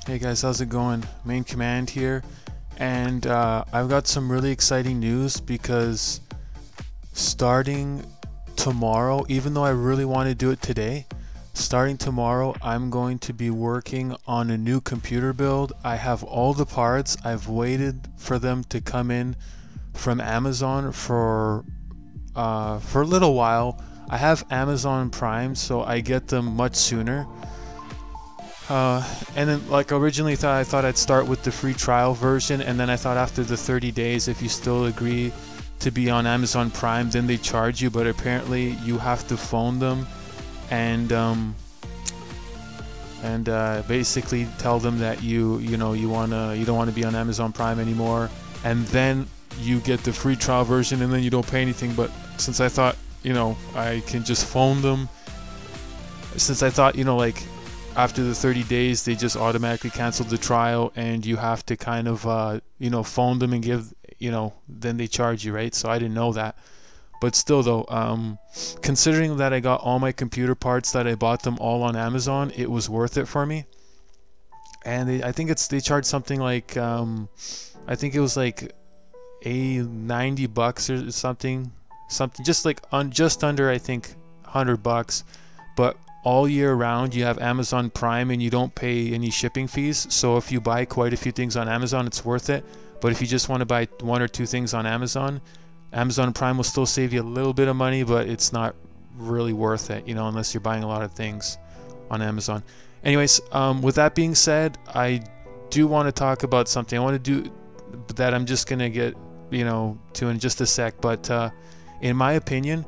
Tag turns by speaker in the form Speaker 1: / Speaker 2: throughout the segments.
Speaker 1: Hey guys, how's it going? Main Command here, and I've got some really exciting news because starting tomorrow, even though I really want to do it today, starting tomorrow I'm going to be working on a new computer build. I have all the parts. I've waited for them to come in from Amazon for a little while. I have Amazon Prime, so I get them much sooner. And then, like, originally I thought I'd start with the free trial version, and then I thought after the 30 days, if you still agree to be on Amazon Prime, then they charge you. But apparently you have to phone them and basically tell them that you don't want to be on Amazon Prime anymore, and then you get the free trial version, and then you don't pay anything. But since I thought I can just phone them, since I thought like after the 30 days they just automatically canceled the trial, and you have to kind of phone them and give then they charge you, right? So I didn't know that. But still though, considering that I got all my computer parts, that I bought them all on Amazon, it was worth it for me. And I think they charged something like I think it was like $90 or something just like just under, I think, $100. But all year round you have Amazon Prime and you don't pay any shipping fees. So if you buy quite a few things on Amazon, it's worth it. But if you just want to buy one or two things on Amazon Prime will still save you a little bit of money, but it's not really worth it, unless you're buying a lot of things on Amazon. Anyways, with that being said, I do want to talk about something I want to do that I'm just gonna get to in just a sec. But in my opinion,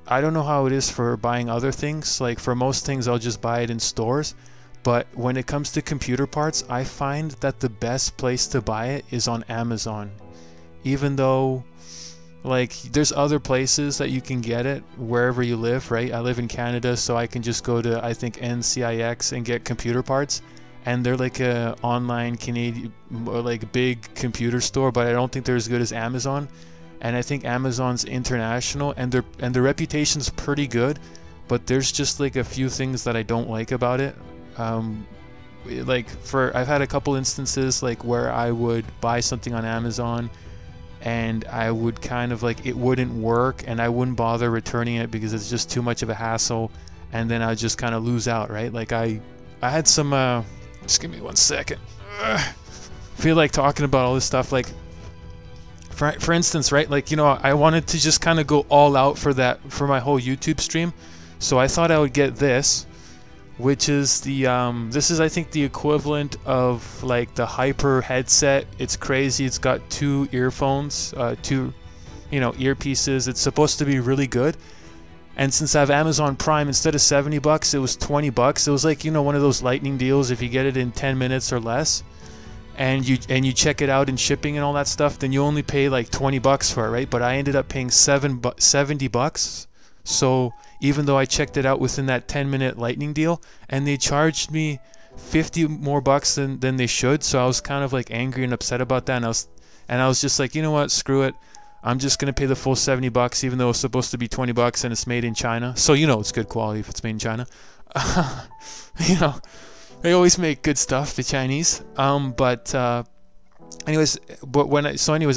Speaker 1: I don't know how it is for buying other things. Like for most things I'll just buy it in stores, but when it comes to computer parts, I find that the best place to buy it is on Amazon. Even though like there's other places that you can get it wherever you live, right? I live in Canada, so I can just go to, I think, NCIX and get computer parts, and they're like a online Canadian or like big computer store, but I don't think they're as good as Amazon. And I think Amazon's international, and their reputation's pretty good, but there's just like a few things that I don't like about it. I've had a couple instances like where I would buy something on Amazon and I would kind of like, it wouldn't work, and I wouldn't bother returning it because it's just too much of a hassle, and then I'd just kind of lose out, right? Like I had some just give me 1 second. Feel like talking about all this stuff. Like for instance, right, like I wanted to just kind of go all out for my whole YouTube stream, so I thought I would get this, which is the this is, I think, the equivalent of like the Hyper headset. It's crazy. It's got two earphones, two earpieces. It's supposed to be really good. And since I have Amazon Prime, instead of $70 it was $20. It was like one of those lightning deals. If you get it in 10 minutes or less, and you check it out in shipping and all that stuff, then you only pay like $20 for it, right? But I ended up paying $70. So even though I checked it out within that 10-minute lightning deal, and they charged me $50 more than they should, so I was kind of like angry and upset about that, and I was just like, you know what, screw it, I'm just gonna pay the full $70, even though it's supposed to be $20 and it's made in China. So it's good quality if it's made in China. They always make good stuff, the Chinese. Anyways,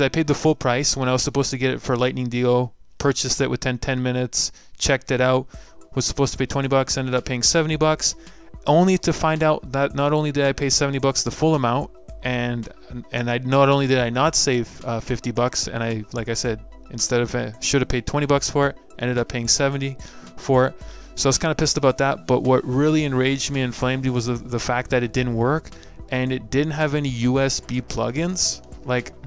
Speaker 1: I paid the full price when I was supposed to get it for lightning deal. Purchased it within 10 minutes, checked it out, was supposed to pay $20, ended up paying $70, only to find out that not only did I pay $70 the full amount, and I not only did I not save $50, and I, like I said, instead of should have paid $20 for it, ended up paying $70 for it. So I was kind of pissed about that. But what really enraged me and inflamed me was the fact that it didn't work, and it didn't have any USB plugins.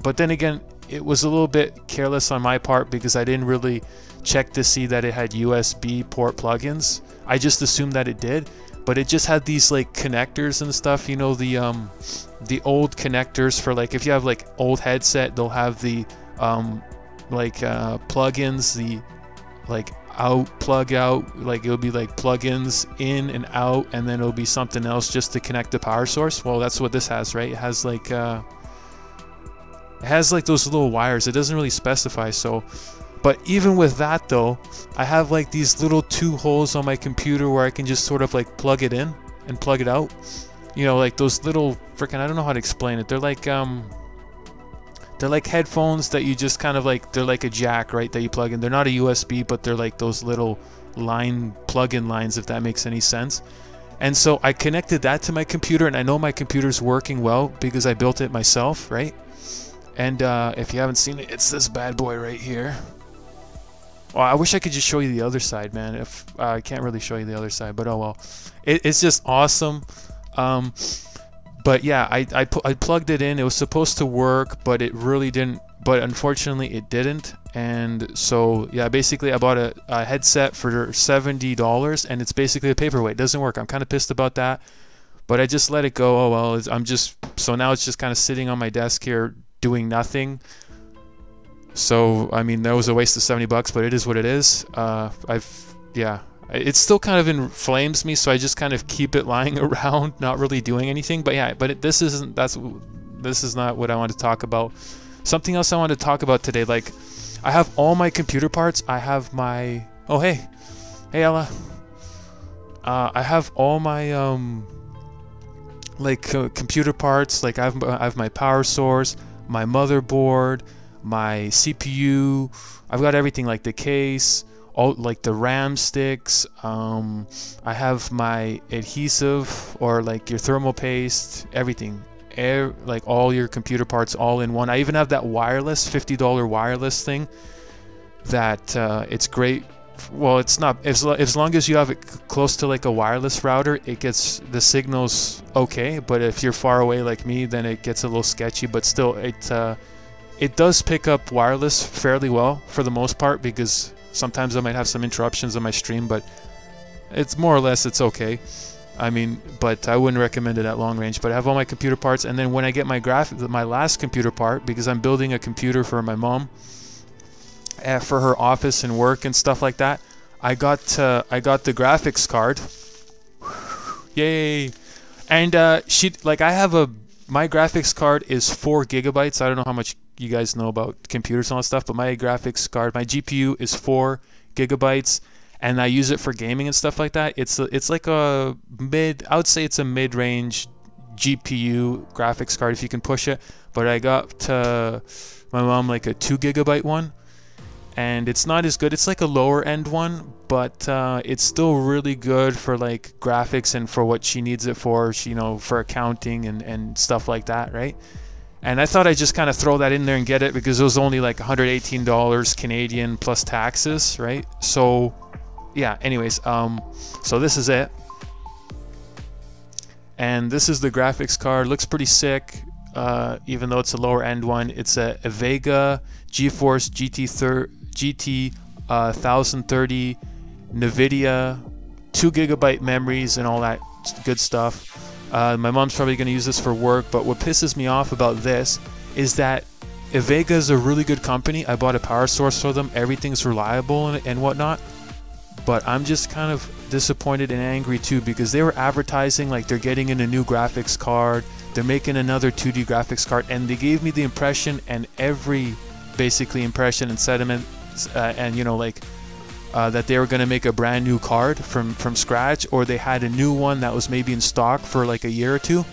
Speaker 1: But then again, it was a little bit careless on my part because I didn't really check to see that it had USB port plugins. I just assumed that it did, but it just had these like connectors and stuff, the old connectors for, like, if you have like old headset, they'll have the plugins, the like plug out, like it'll be like plugins in and out, and then it'll be something else just to connect the power source. Well, that's what this has, right? It has like those little wires. It doesn't really specify. So, but even with that though, I have like these little two holes on my computer where I can just sort of like plug it in and plug it out. you know, like those little freaking, I don't know how to explain it. They're like headphones that you just kind of like, they're like a jack, right, that you plug in. They're not a USB, but they're like those little plug-in lines, if that makes any sense. And so I connected that to my computer, and I know my computer's working well because I built it myself, right? And if you haven't seen it, it's this bad boy right here. Well, I wish I could just show you the other side, man. If I can't really show you the other side, but oh well. It's just awesome. But yeah, I plugged it in. It was supposed to work, but it really didn't. But unfortunately, it didn't. And so yeah, basically I bought a headset for $70, and it's basically a paperweight. It doesn't work. I'm kind of pissed about that, but I just let it go. Oh well. So now it's just kind of sitting on my desk here doing nothing. So I mean, that was a waste of $70, but it is what it is. It still kind of inflames me, so I just kind of keep it lying around, not really doing anything. But yeah, this is not what I want to talk about. Something else I want to talk about today, like I have all my computer parts. I have my hey Ella. I have all my computer parts. Like I have my power source, my motherboard, my CPU. I've got everything, like the case, all like the RAM sticks. I have my adhesive, or like your thermal paste, everything. Like all your computer parts all in one. I even have that wireless $50 wireless thing that it's great. Well, it's not, as long as you have it close to like a wireless router, it gets the signals okay. But if you're far away like me, then it gets a little sketchy. But still, it does pick up wireless fairly well for the most part, because sometimes I might have some interruptions on my stream, but it's more or less, it's okay. I mean, but I wouldn't recommend it at long range. But I have all my computer parts, and then when I get my last computer part, because I'm building a computer for my mom, for her office and work and stuff like that, I got the graphics card. Yay! And my graphics card is 4 gigabytes. I don't know how much you guys know about computers and all that stuff, but my graphics card, my GPU is 4 gigabytes. And I use it for gaming and stuff like that. It's like I would say it's a mid-range GPU graphics card if you can push it. But I got my mom like a 2 gigabyte one, and it's not as good. It's like a lower end one, but it's still really good for like graphics and for what she needs it for. For accounting and stuff like that, right? And I thought I'd just kind of throw that in there and get it, because it was only like $118 Canadian plus taxes, right? So yeah, anyways, so this is it, and this is the graphics card. Looks pretty sick, even though it's a lower end one. It's a Vega GeForce GT 1030 NVIDIA, 2 gigabyte memories and all that good stuff. My mom's probably going to use this for work, but what pisses me off about this is that Vega is a really good company. I bought a power source for them. Everything's reliable and whatnot. But I'm just kind of disappointed and angry too, because they were advertising like they're getting in a new graphics card, they're making another 2D graphics card, and they gave me the impression, and every basically impression and sentiment, and that they were going to make a brand new card from scratch, or they had a new one that was maybe in stock for like a year or two,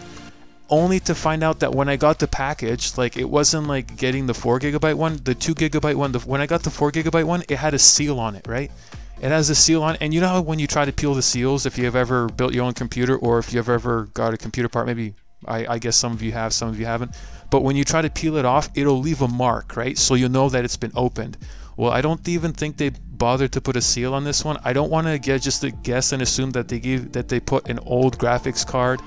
Speaker 1: only to find out that when I got the package, like it wasn't like getting the 4 gigabyte one, the 2 gigabyte one. When I got the 4 gigabyte one, it had a seal on it, right? It has a seal on, and you know how when you try to peel the seals, if you have ever built your own computer, or if you've ever got a computer part, maybe I guess some of you have, some of you haven't, but when you try to peel it off, it'll leave a mark, right? So you know that it's been opened. Well, I don't even think they bothered to put a seal on this one. I don't want to just guess and assume that they put an old graphics card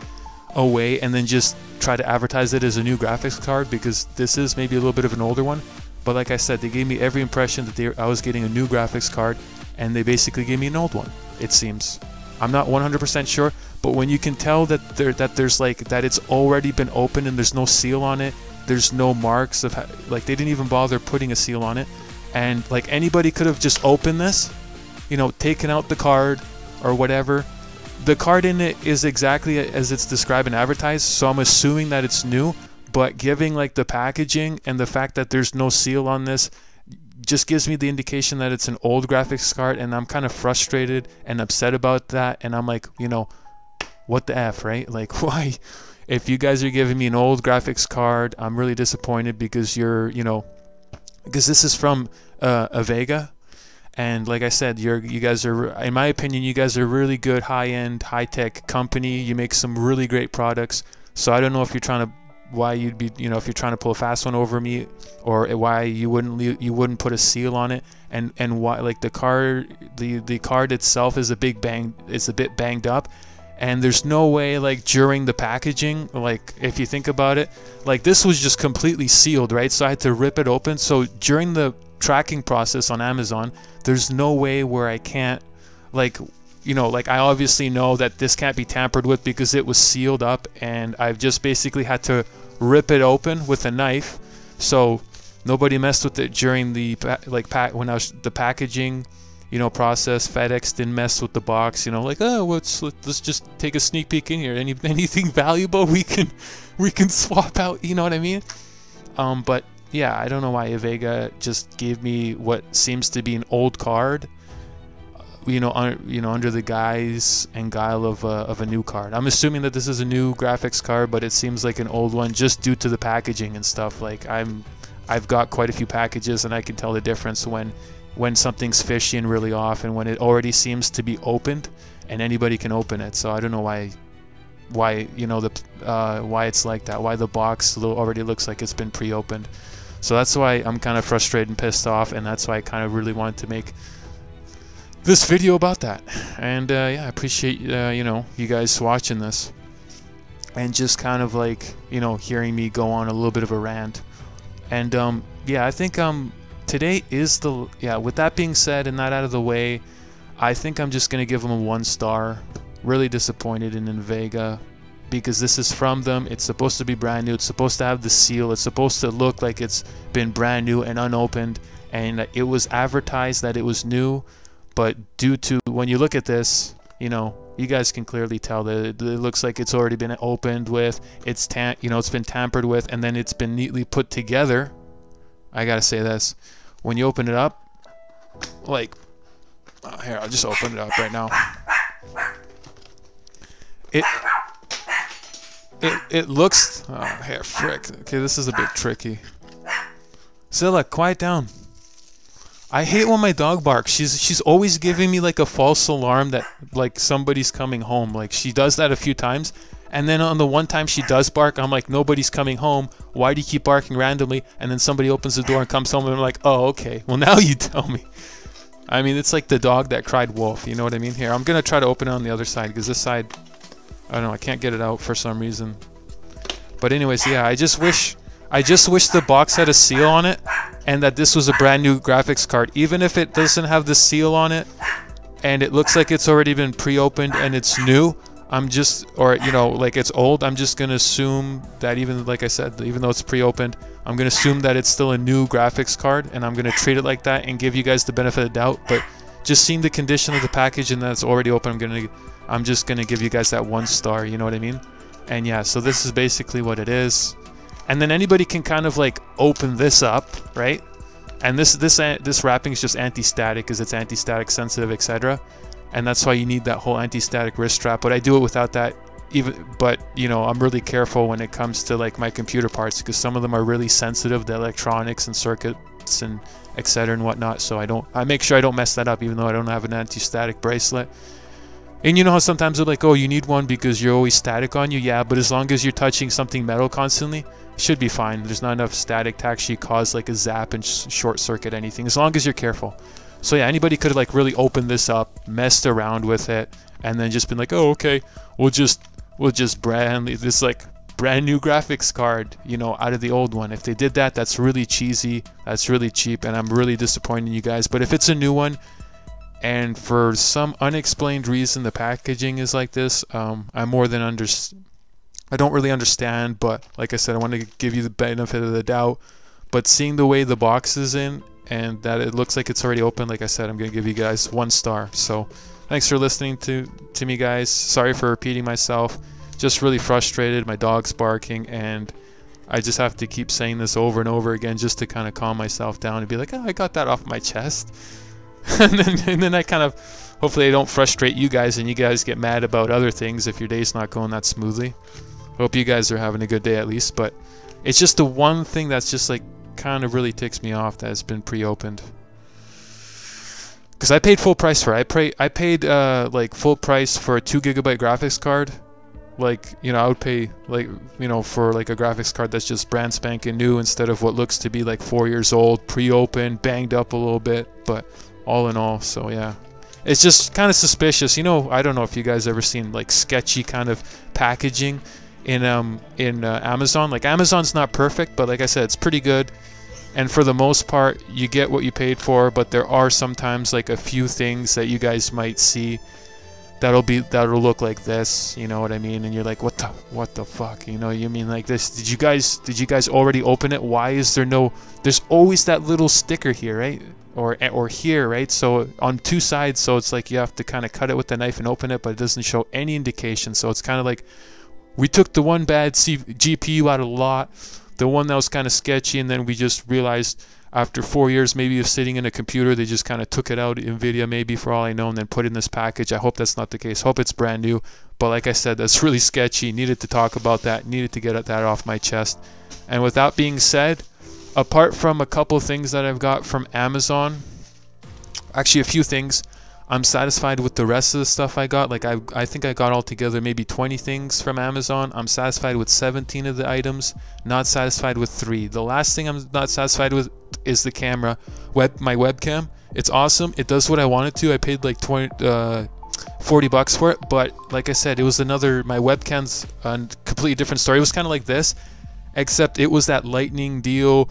Speaker 1: away and then just try to advertise it as a new graphics card, because this is maybe a little bit of an older one. But like I said, they gave me every impression that I was getting a new graphics card, and they basically gave me an old one, it seems. I'm not 100% sure, but when you can tell that it's already been opened and there's no seal on it, there's no marks of like they didn't even bother putting a seal on it, and like anybody could have just opened this, taken out the card or whatever. The card in it is exactly as it's described and advertised, so I'm assuming that it's new, but giving like the packaging and the fact that there's no seal on this just gives me the indication that it's an old graphics card, and I'm kind of frustrated and upset about that. And I'm like, what the F, right? Like, why? If you guys are giving me an old graphics card, I'm really disappointed, because you're, you know, because this is from a Vega. And like I said, you guys are, in my opinion, you guys are really good, high-end, high-tech company. You make some really great products. So I don't know if you're trying to, why you'd be, you know, if you're trying to pull a fast one over me, or why you wouldn't put a seal on it, and why, like, the card itself is a bit banged up, and there's no way, like, during the packaging, like, if you think about it, like, this was just completely sealed, right? So I had to rip it open. So during the tracking process on Amazon, there's no way where I can't, like, you know, like, I obviously know that this can't be tampered with because it was sealed up, and I've just basically had to rip it open with a knife. So nobody messed with it during the when I was the packaging, you know, process. FedEx didn't mess with the box, you know, like, oh, let's just take a sneak peek in here. Anything valuable we can swap out, you know what I mean? But yeah, I don't know why Vega just gave me what seems to be an old card, under the guise and guile of a new card. I'm assuming that this is a new graphics card, but it seems like an old one just due to the packaging and stuff. Like, I've got quite a few packages, and I can tell the difference when something's fishy and really off, and when it already seems to be opened and anybody can open it. So I don't know why why it's like that, why the box already looks like it's been pre-opened. So that's why I'm kind of frustrated and pissed off, and that's why I kind of really wanted to make this video about that. And yeah, I appreciate you guys watching this and just kind of, like, hearing me go on a little bit of a rant. And yeah, I think today is with that being said and that out of the way, I think I'm just gonna give them a 1 star. Really disappointed in Vega, because this is from them. It's supposed to be brand new. It's supposed to have the seal. It's supposed to look like it's been brand new and unopened, and it was advertised that it was new. But due to, when you look at this, you guys can clearly tell that it looks like it's already been opened with. It's it's been tampered with, and then it's been neatly put together. I gotta say this: when you open it up, like, here, I'll just open it up right now. It looks, oh, here, frick. Okay, this is a bit tricky. Zilla, quiet down. I hate when my dog barks. She's always giving me, like, a false alarm that, like, somebody's coming home. Like, she does that a few times, and then on the one time she does bark, I'm like, nobody's coming home. Why do you keep barking randomly? And then somebody opens the door and comes home, and I'm like, oh, okay. Well, now you tell me. I mean, it's like the dog that cried wolf. You know what I mean? Here, I'm gonna try to open it on the other side, because this side, I don't know, I can't get it out for some reason. But anyways, yeah, I just wish the box had a seal on it, and that this was a brand new graphics card. Even if it doesn't have the seal on it, and it looks like it's already been pre-opened and it's new, like it's old, I'm just gonna assume that, even like I said, even though it's pre-opened, I'm gonna assume that it's still a new graphics card, and I'm gonna treat it like that and give you guys the benefit of the doubt. But just seeing the condition of the package and that it's already open, I'm just gonna give you guys that 1 star, you know what I mean? And yeah, so this is basically what it is. And then anybody can kind of, like, open this up, right? And this wrapping is just anti-static, because it's anti-static sensitive, etc. And that's why you need that whole anti-static wrist strap. But I do it without that. But I'm really careful when it comes to, like, my computer parts, because some of them are really sensitive, the electronics and circuits and etc. and whatnot. So I make sure I don't mess that up, even though I don't have an anti-static bracelet. And you know how sometimes they're like, oh, you need one because you're always static on you? Yeah, but as long as you're touching something metal constantly, it should be fine. There's not enough static to actually cause, like, a zap and short circuit anything, as long as you're careful. So yeah, anybody could have, like, really opened this up, messed around with it, and then just been like, oh, okay, we'll just brand this, like, brand new graphics card, out of the old one. If they did that, that's really cheesy, that's really cheap, and I'm really disappointed in you guys. But if it's a new one, and for some unexplained reason the packaging is like this, I don't really understand, but like I said, I want to give you the benefit of the doubt. But seeing the way the box is in, and that it looks like it's already open, like I said, I'm going to give you guys 1 star. So thanks for listening to me, guys. Sorry for repeating myself. Just really frustrated. My dog's barking, and I just have to keep saying this over and over again just to kind of calm myself down and be like, oh, I got that off my chest. and then I kind of, hopefully I don't frustrate you guys and you guys get mad about other things if your day's not going that smoothly. Hope you guys are having a good day at least, but it's just the one thing that's just like kind of really ticks me off that has been pre-opened. Because I paid full price for it. I paid like full price for a 2 GB graphics card. Like, you know, I would pay like, you know, for like a graphics card that's just brand spanking new instead of what looks to be like 4 years old, pre-opened, banged up a little bit, but all in all, so yeah. It's just kind of suspicious. You know, I don't know if you guys ever seen like sketchy kind of packaging in Amazon. Like, Amazon's not perfect, but like I said, it's pretty good. And for the most part, you get what you paid for, but there are sometimes like a few things that you guys might see that'll look like this, you know what I mean? And you're like, what the fuck? You know, you mean like this? Did you guys already open it? Why is there no? There's always that little sticker here, right? Or here, right? So on two sides, so it's like you have to kind of cut it with the knife and open it, but it doesn't show any indication. So it's kind of like we took the one bad GPU out of the lot, the one that was kind of sketchy, and then we just realized after 4 years maybe of sitting in a computer, they just kind of took it out, NVIDIA maybe for all I know, and then put it in this package. I hope that's not the case. Hope it's brand new. But like I said, that's really sketchy. Needed to talk about that. Needed to get that off my chest. And with that being said, apart from a couple things that I've got from Amazon, actually a few things, I'm satisfied with the rest of the stuff I got. Like I think I got altogether maybe 20 things from Amazon. I'm satisfied with 17 of the items, not satisfied with 3. The last thing I'm not satisfied with is the camera, my webcam. It's awesome. It does what I want it to. I paid like 40 bucks for it, but like I said, it was my webcam's a completely different story. It was kind of like this, except it was that lightning deal.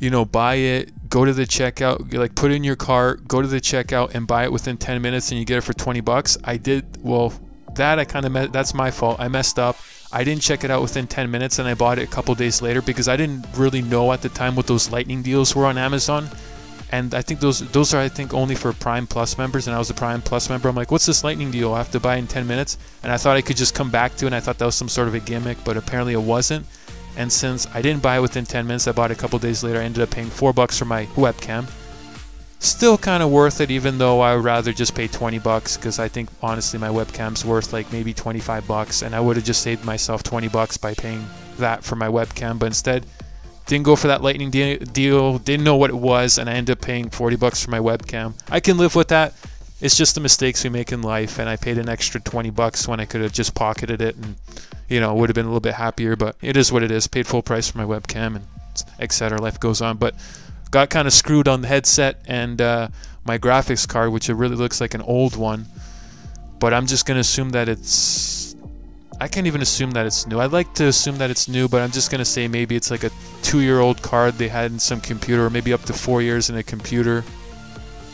Speaker 1: You know, buy it, go to the checkout, like put in your cart, go to the checkout and buy it within 10 minutes and you get it for 20 bucks. I did, well, that I kind of, that's my fault. I messed up. I didn't check it out within 10 minutes and I bought it a couple days later because I didn't really know at the time what those lightning deals were on Amazon. And I think those are, I think, only for Prime Plus members, and I was a Prime Plus member. I'm like, what's this lightning deal? I have to buy in 10 minutes? And I thought I could just come back to it, and I thought that was some sort of a gimmick, but apparently it wasn't. And since I didn't buy it within 10 minutes, I bought it a couple days later. I ended up paying 4 bucks for my webcam. Still kind of worth it, even though I would rather just pay 20 bucks, because I think honestly my webcam's worth like maybe 25 bucks, and I would have just saved myself 20 bucks by paying that for my webcam, but instead didn't go for that lightning deal, didn't know what it was, and I ended up paying 40 bucks for my webcam. I can live with that. It's just the mistakes we make in life, and I paid an extra 20 bucks when I could have just pocketed it and, you know, would have been a little bit happier, but it is what it is. Paid full price for my webcam and etc. Life goes on, but got kind of screwed on the headset and my graphics card, which it really looks like an old one, but I'm just going to assume that it's, I can't even assume that it's new. I'd like to assume that it's new, but I'm just going to say maybe it's like a 2-year-old card they had in some computer, or maybe up to 4 years in a computer,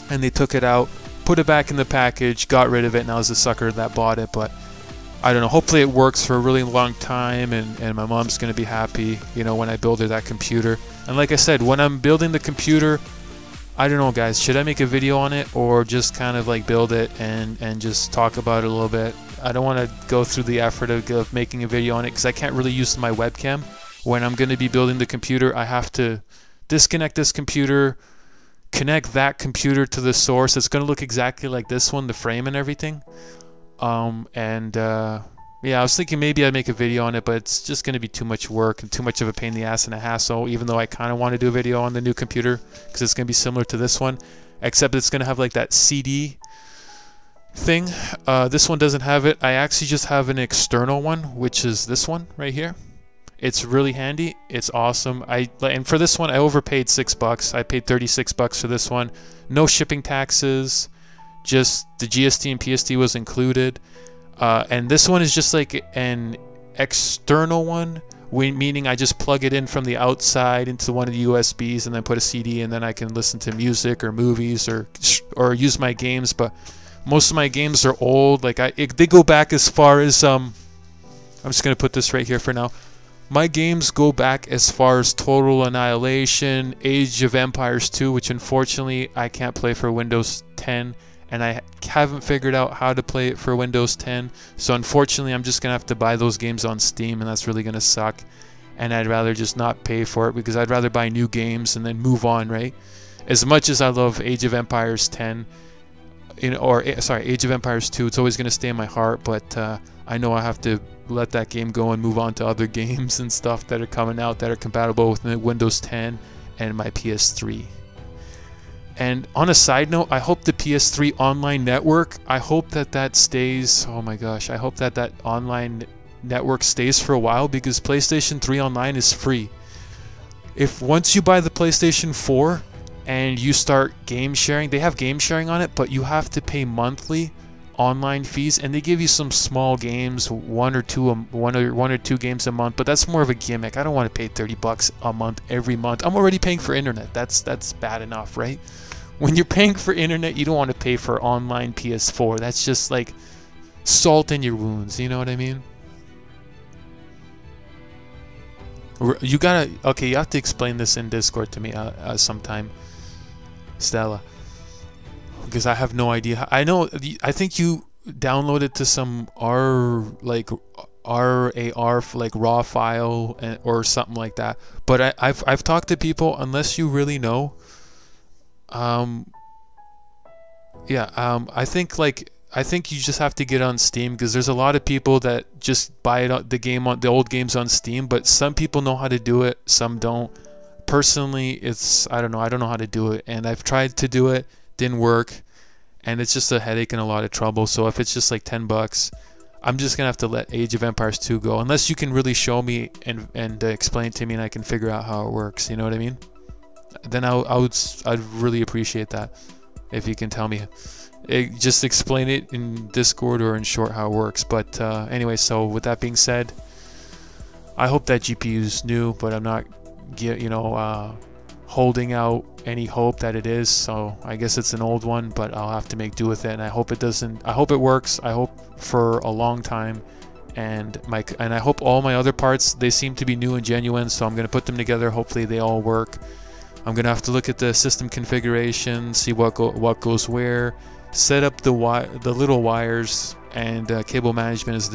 Speaker 1: and they took it out, put it back in the package, got rid of it, and I was the sucker that bought it. But I don't know, hopefully it works for a really long time, and my mom's going to be happy, you know, when I build her that computer. And like I said, when I'm building the computer, I don't know guys, should I make a video on it or just kind of like build it and just talk about it a little bit? I don't want to go through the effort of making a video on it because I can't really use my webcam. When I'm going to be building the computer, I have to disconnect this computer, connect that computer to the source. It's going to look exactly like this one, the frame and everything. Yeah, I was thinking maybe I'd make a video on it, but it's just going to be too much work and too much of a pain in the ass and a hassle, even though I kind of want to do a video on the new computer because it's going to be similar to this one, except it's going to have like that CD thing. This one doesn't have it. I actually just have an external one, which is this one right here. It's really handy. It's awesome. And for this one, I overpaid $6. I paid 36 bucks for this one. No shipping taxes. Just the GST and PST was included. And this one is just like an external one, meaning I just plug it in from the outside into one of the USBs and then put a CD, and then I can listen to music or movies or use my games. But most of my games are old. Like they go back as far as I'm just gonna put this right here for now. My games go back as far as Total Annihilation, Age of Empires 2, which unfortunately I can't play for Windows 10, and I haven't figured out how to play it for Windows 10. So unfortunately, I'm just gonna have to buy those games on Steam, and that's really gonna suck. And I'd rather just not pay for it because I'd rather buy new games and then move on, right? as much as I love Age of Empires 10, or sorry, Age of Empires 2, it's always going to stay in my heart, but I know I have to let that game go and move on to other games and stuff that are coming out that are compatible with Windows 10 and my PS3. And on a side note, I hope the PS3 online network, I hope that stays, oh my gosh, I hope that online network stays for a while, because PlayStation 3 online is free. If once you buy the PlayStation 4 and you start game sharing, they have game sharing on it, but you have to pay monthly online fees, and they give you some small games, one or two games a month, but that's more of a gimmick. I don't want to pay $30 a month every month. I'm already paying for internet. That's bad enough, right? When you're paying for internet, you don't want to pay for online PS4. That's just like salt in your wounds, you know what I mean? You gotta, okay, you have to explain this in Discord to me sometime, Stella, because I have no idea. I know, I think you downloaded to some RAR, like raw file or something like that. But I've talked to people, unless you really know, I think you just have to get on Steam, because there's a lot of people that just buy it, the old games on Steam, but some people know how to do it, some don't. Personally, I don't know how to do it, and I've tried to do it, didn't work, and it's just a headache and a lot of trouble. So if it's just like $10, I'm just gonna have to let Age of Empires 2 go, unless you can really show me and explain to me, and I can figure out how it works. You know what I mean? Then I'd really appreciate that if you can tell me. Just explain it in Discord or in short how it works. But anyway, so with that being said, I hope that GPU is new, but I'm not, holding out any hope that it is. So I guess it's an old one, but I'll have to make do with it. And I hope it doesn't. I hope it works. I hope for a long time. And I hope all my other parts, they seem to be new and genuine. So I'm gonna put them together. Hopefully they all work. I'm gonna have to look at the system configuration, see what goes where, set up the little wires, and cable management is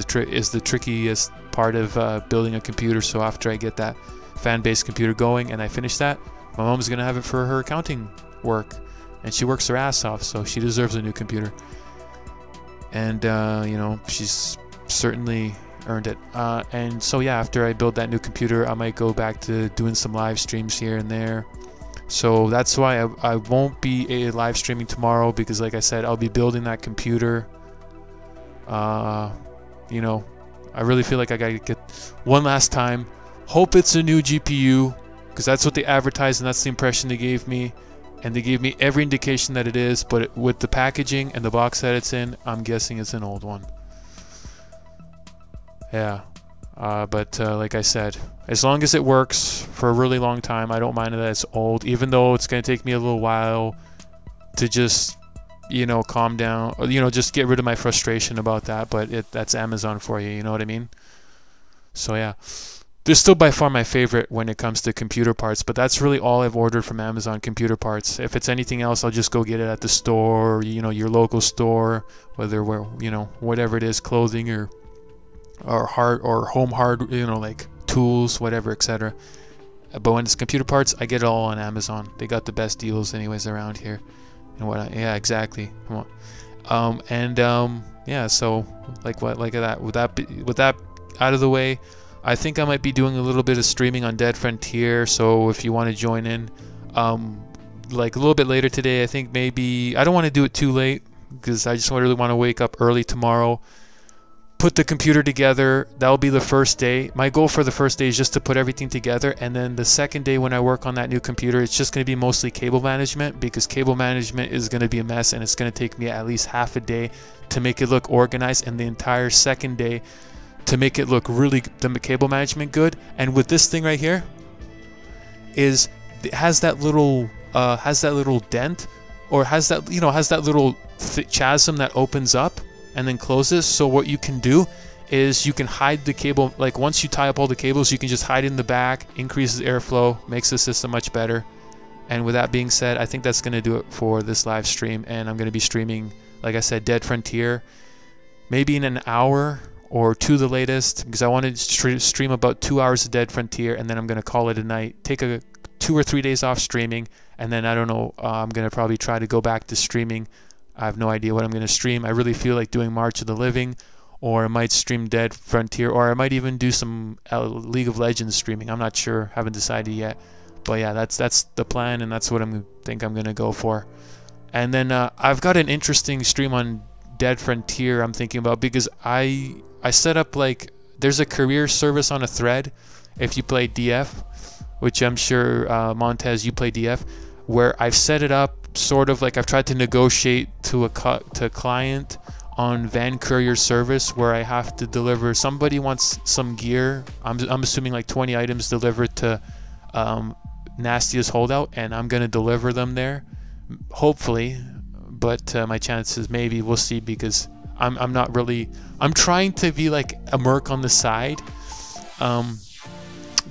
Speaker 1: the trickiest part of building a computer. So after I get that fan-based computer going and I finish that, my mom's gonna have it for her accounting work, and she works her ass off, so she deserves a new computer. And she's certainly earned it. And so yeah, after I build that new computer, I might go back to doing some live streams here and there. So that's why I won't be live streaming tomorrow, because like I said, I'll be building that computer. I really feel like I gotta get one last time. Hope it's a new GPU, because that's what they advertised and that's the impression they gave me. And they gave me every indication that it is, but with the packaging and the box that it's in, I'm guessing it's an old one. Yeah. But like I said, as long as it works for a really long time, I don't mind that it's old, even though it's going to take me a little while to just, calm down, or, just get rid of my frustration about that. But that's Amazon for you, you know what I mean? So yeah, they're still by far my favorite when it comes to computer parts, but that's really all I've ordered from Amazon, computer parts. If it's anything else, I'll just go get it at the store, your local store, whatever it is, clothing or home hard, like tools, whatever, etc. But when it's computer parts, I get it all on Amazon. They got the best deals anyways around here. And yeah, exactly. Come on. Yeah, so like that. With that out of the way, I think I might be doing a little bit of streaming on Dead Frontier. So if you want to join in, like a little bit later today, I think maybe I don't want to do it too late, because I just really want to wake up early tomorrow, put the computer together. That'll be the first day. My goal for the first day is just to put everything together, and then the second day when I work on that new computer, it's just going to be mostly cable management, because cable management is going to be a mess, and it's going to take me at least half a day to make it look organized, and the entire second day to make it look really, the cable management, good. And with this thing right here, it has that little dent, or has that little chasm that opens up and then closes. So what you can do is you can hide the cable, like once you tie up all the cables, you can just hide it in the back, increases airflow, makes the system much better. And with that being said, I think that's going to do it for this live stream, and I'm going to be streaming, like I said, Dead Frontier, maybe in an hour or two the latest, because I wanted to stream about 2 hours of Dead Frontier, and then I'm going to call it a night, take 2 or 3 days off streaming, And then I don't know, I'm going to probably try to go back to streaming. I have no idea what I'm going to stream. I really feel like doing March of the Living, or I might stream Dead Frontier, or I might even do some League of Legends streaming. I'm not sure, haven't decided yet. But yeah, that's the plan, and that's what I think I'm going to go for. And then I've got an interesting stream on Dead Frontier I'm thinking about, because I set up, like, there's a career service on a thread if you play DF, which I'm sure, Montez, you play DF, where I've set it up sort of like I've tried to negotiate to a client on van courier service, where I have to deliver, somebody wants some gear, I'm assuming like 20 items delivered to Nastiest Holdout, and I'm going to deliver them there, hopefully, but my chances, maybe, we'll see, because I'm not really, I'm trying to be like a merc on the side,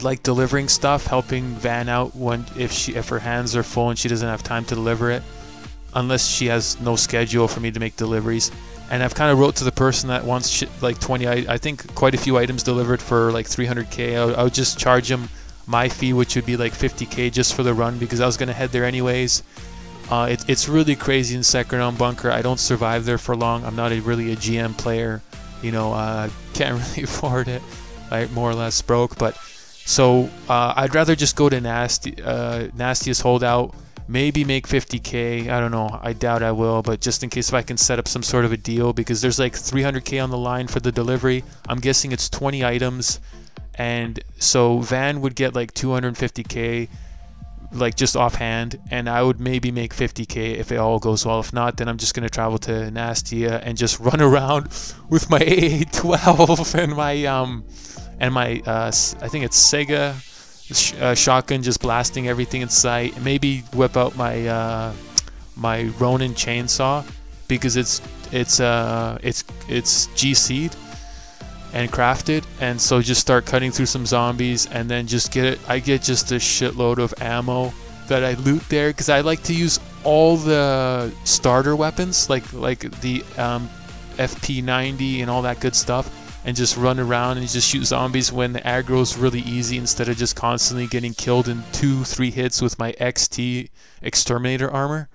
Speaker 1: like delivering stuff, helping Van out when if her hands are full and she doesn't have time to deliver it, unless she has no schedule for me to make deliveries. And I've kind of wrote to the person that wants like 20, I think quite a few items delivered for like 300k. I would just charge them my fee, which would be like 50k just for the run, because I was going to head there anyways. It's really crazy in Second Round Bunker. I don't survive there for long. I'm not really a GM player, you know, can't really afford it. I more or less broke, but so I'd rather just go to Nastiest Holdout, maybe make 50k. I don't know, I doubt I will, but just in case, if I can set up some sort of a deal, because there's like 300k on the line for the delivery. I'm guessing it's 20 items, and so Van would get like 250k, like just offhand, and I would maybe make 50k if it all goes well. If not, then I'm just gonna travel to Nastia and just run around with my AA-12 and my I think it's Sega shotgun, just blasting everything in sight. Maybe whip out my my Ronin chainsaw, because it's GC'd and crafted, and so just start cutting through some zombies, and then just I get just a shitload of ammo that I loot there, because I like to use all the starter weapons, like the FP90 and all that good stuff, and just run around and just shoot zombies when the aggro is really easy, instead of just constantly getting killed in 2-3 hits with my XT exterminator armor.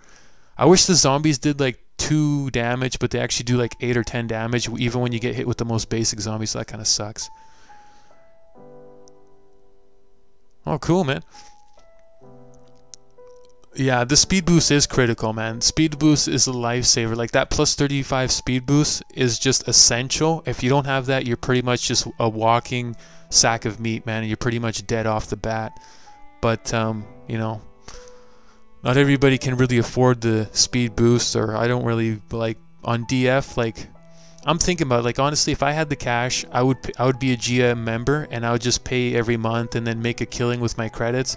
Speaker 1: I wish the zombies did like 2 damage, but they actually do like 8 or 10 damage even when you get hit with the most basic zombies, so that kind of sucks. Oh, cool, man. Yeah, the speed boost is critical, man. Speed boost is a lifesaver. Like that plus 35 speed boost is just essential. If you don't have that, you're pretty much just a walking sack of meat, man, and you're pretty much dead off the bat. But you know, not everybody can really afford the speed boost, or I don't really like on DF. Like, I'm thinking about, like, honestly, if I had the cash, I would be a GM member, and I would just pay every month and then make a killing with my credits.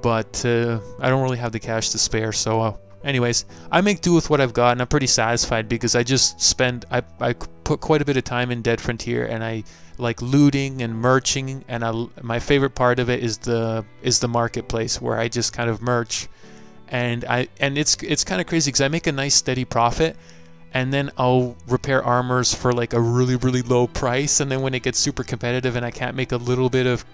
Speaker 1: But I don't really have the cash to spare, so anyways, I make do with what I've got, and I'm pretty satisfied, because I just I put quite a bit of time in Dead Frontier, and I like looting and merching, and my favorite part of it is the marketplace, where I just kind of merch, and it's kind of crazy, because I make a nice steady profit, and then I'll repair armors for like a really low price, and then when it gets super competitive and I can't make a little bit of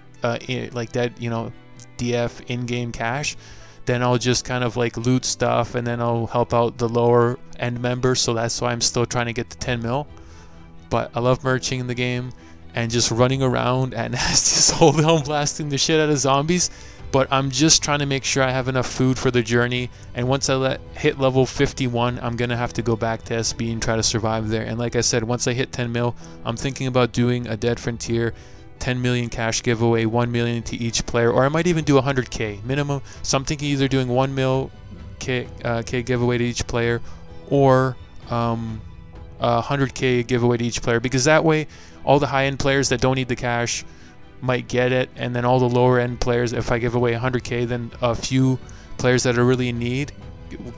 Speaker 1: like that, you know, DF in-game cash, then I'll just kind of like loot stuff, and then I'll help out the lower end members. So that's why I'm still trying to get to 10 mil. But I love merching in the game and just running around at Nastiest Holdout, blasting the shit out of zombies. But I'm just trying to make sure I have enough food for the journey, and once I hit level 51, I'm gonna have to go back to SB and try to survive there. And like I said, once I hit 10 mil, I'm thinking about doing a Dead Frontier 10 million cash giveaway, 1 million to each player, or I might even do 100k minimum. So I'm thinking either doing 1 mil K giveaway to each player, or 100k giveaway to each player, because that way all the high-end players that don't need the cash might get it, and then all the lower end players, if I give away 100k, then a few players that are really in need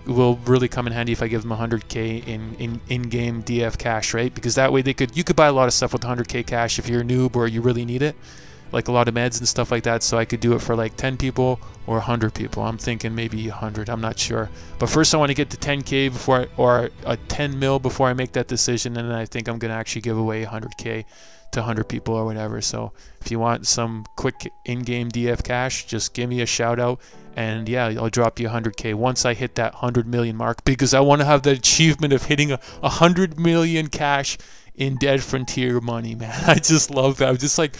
Speaker 1: will really come in handy if I give them 100k in-game DF cash, right? Because that way you could buy a lot of stuff with 100k cash if you're a noob or you really need it, like a lot of meds and stuff like that. So I could do it for like 10 people or 100 people. I'm thinking maybe 100, I'm not sure. But first I want to get to 10k or a 10 mil before I make that decision, and then I think I'm gonna actually give away 100k to 100 people or whatever. So if you want some quick in-game DF cash, just give me a shout out, and yeah, I'll drop you 100K once I hit that 100 million mark, because I want to have the achievement of hitting 100 million cash in Dead Frontier money, man. I just love that. I'm just like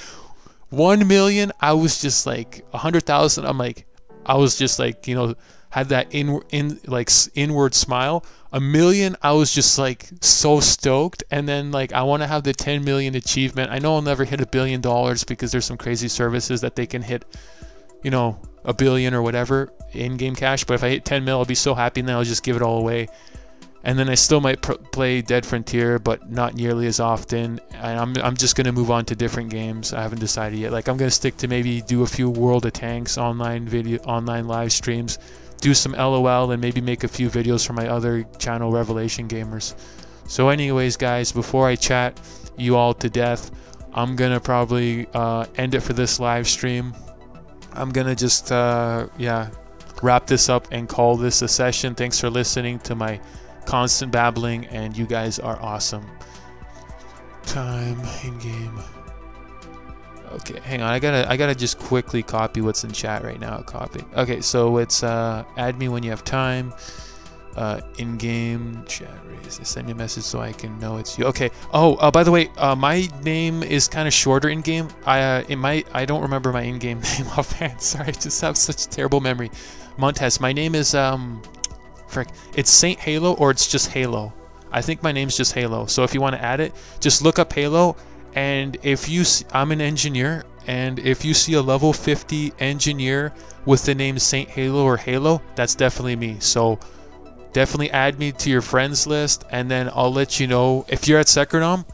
Speaker 1: 1 million. I was just like 100,000. I'm like, I was just like, you know, had that inward smile. 1 million, I was just like so stoked. And then like I want to have the 10 million achievement. I know I'll never hit $1 billion because there's some crazy services that they can hit, you know, 1 billion or whatever in-game cash. But if I hit 10 mil, I'll be so happy, and then I'll just give it all away. And then I still might play Dead Frontier, but not nearly as often. And I'm just gonna move on to different games. I haven't decided yet. Like I'm gonna stick to maybe do a few World of Tanks online live streams, do some LOL, and maybe make a few videos for my other channel, Revelation Gamers. So anyways, guys, before I chat you all to death, I'm gonna probably end it for this live stream. I'm gonna just yeah, wrap this up and call this a session. Thanks for listening to my constant babbling, and you guys are awesome. Time in game. Okay, hang on. I gotta just quickly copy what's in chat right now. Copy. Okay, so it's add me when you have time. In game chat raise. Send me a message so I can know it's you. Okay. Oh, by the way, my name is kind of shorter in game. I don't remember my in-game name offhand. Sorry, I just have such terrible memory. Montez. My name is frick. It's Saint Halo, or it's just Halo. I think my name's just Halo. So if you want to add it, just look up Halo. And if you see, I'm an engineer, and if you see a level 50 engineer with the name Saint Halo or Halo, that's definitely me. So definitely add me to your friends list, and then I'll let you know if you're at Secrenom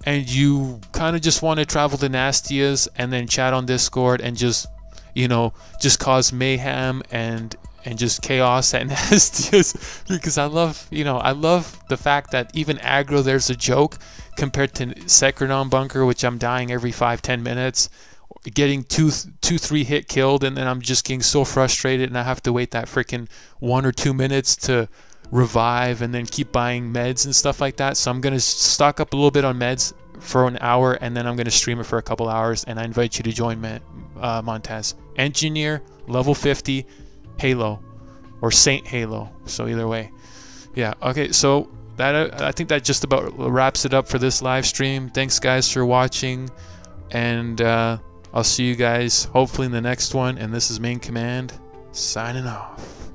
Speaker 1: and you kind of just want to travel to Nastia's and then chat on Discord and just, you know, just cause mayhem and just chaos at Nastia's, because I love, you know, I love the fact that even aggro there's a joke compared to Secrenom Bunker, which I'm dying every 5-10 minutes, getting 2-3 hit killed, and then I'm just getting so frustrated and I have to wait that freaking 1 or 2 minutes to revive and then keep buying meds and stuff like that. So I'm gonna stock up a little bit on meds for an hour, and then I'm gonna stream it for a couple hours, and I invite you to join Montez. Engineer, level 50, Halo, or Saint Halo. So either way, yeah. Okay, so that I think that just about wraps it up for this live stream. Thanks guys for watching, and I'll see you guys hopefully in the next one. And this is Main Command signing off.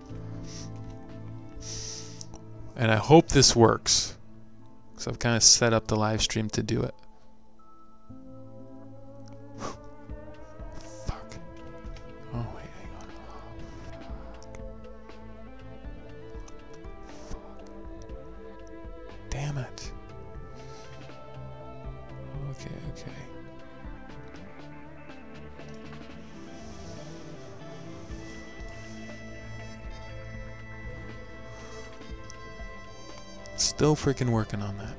Speaker 1: And I hope this works, because I've kind of set up the live stream to do it. Fuck. Oh wait, hang on. Damn it. Okay. Still freaking working on that.